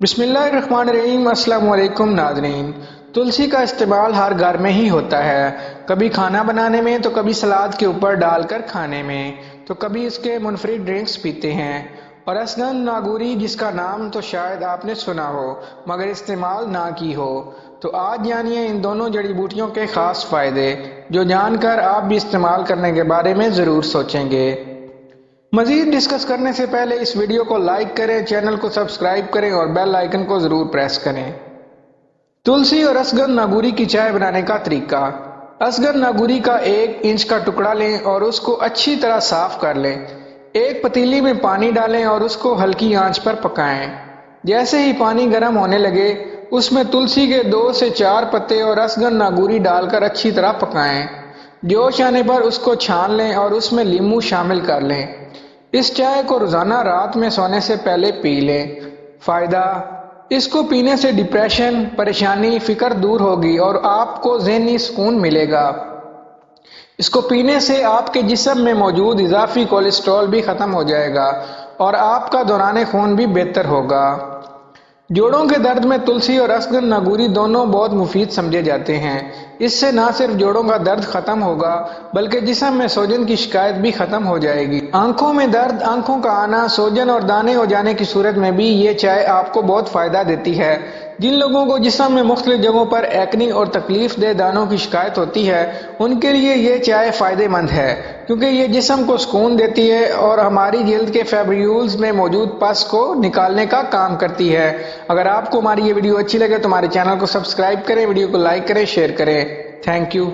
بسم اللہ الرحمن الرحیم۔ السلام علیکم ناظرین۔ تلسی کا استعمال ہر گھر میں ہی ہوتا ہے، کبھی کھانا بنانے میں تو کبھی سلاد کے اوپر ڈال کر کھانے میں تو کبھی اس کے منفرد ڈرنکس پیتے ہیں۔ اور اسگن ناگوری، جس کا نام تو شاید آپ نے سنا ہو مگر استعمال نہ کی ہو، تو آج جانیے ان دونوں جڑی بوٹیوں کے خاص فائدے، جو جان کر آپ بھی استعمال کرنے کے بارے میں ضرور سوچیں گے۔ مزید ڈسکس کرنے سے پہلے اس ویڈیو کو لائک کریں، چینل کو سبسکرائب کریں اور بیل آئیکن کو ضرور پریس کریں۔ تلسی اور اسگن ناگوری کی چائے بنانے کا طریقہ۔ اسگن ناگوری کا 1 انچ کا ٹکڑا لیں اور اس کو اچھی طرح صاف کر لیں۔ ایک پتیلی میں پانی ڈالیں اور اس کو ہلکی آنچ پر پکائیں۔ جیسے ہی پانی گرم ہونے لگے، اس میں تلسی کے 2 سے 4 پتے اور اسگن ناگوری ڈال کر اچھی طرح پکائیں۔ جوش آنے پر اس کو چھان لیں اور اس میں لیموں شامل کر لیں۔ اس چائے کو روزانہ رات میں سونے سے پہلے پی لیں۔ فائدہ: اس کو پینے سے ڈپریشن، پریشانی، فکر دور ہوگی اور آپ کو ذہنی سکون ملے گا۔ اس کو پینے سے آپ کے جسم میں موجود اضافی کولیسٹرول بھی ختم ہو جائے گا اور آپ کا دوران خون بھی بہتر ہوگا۔ جوڑوں کے درد میں تلسی اور اسگن ناگوری دونوں بہت مفید سمجھے جاتے ہیں۔ اس سے نہ صرف جوڑوں کا درد ختم ہوگا بلکہ جسم میں سوجن کی شکایت بھی ختم ہو جائے گی۔ آنکھوں میں درد، آنکھوں کا آنا، سوجن اور دانے ہو جانے کی صورت میں بھی یہ چائے آپ کو بہت فائدہ دیتی ہے۔ جن لوگوں کو جسم میں مختلف جگہوں پر ایکنی اور تکلیف دہ دانوں کی شکایت ہوتی ہے، ان کے لیے یہ چائے فائدہ مند ہے، کیونکہ یہ جسم کو سکون دیتی ہے اور ہماری جلد کے فیبریولز میں موجود پس کو نکالنے کا کام کرتی ہے۔ اگر آپ کو ہماری یہ ویڈیو اچھی لگے تو ہمارے چینل کو سبسکرائب کریں، ویڈیو کو لائک کریں، شیئر کریں۔ Thank you.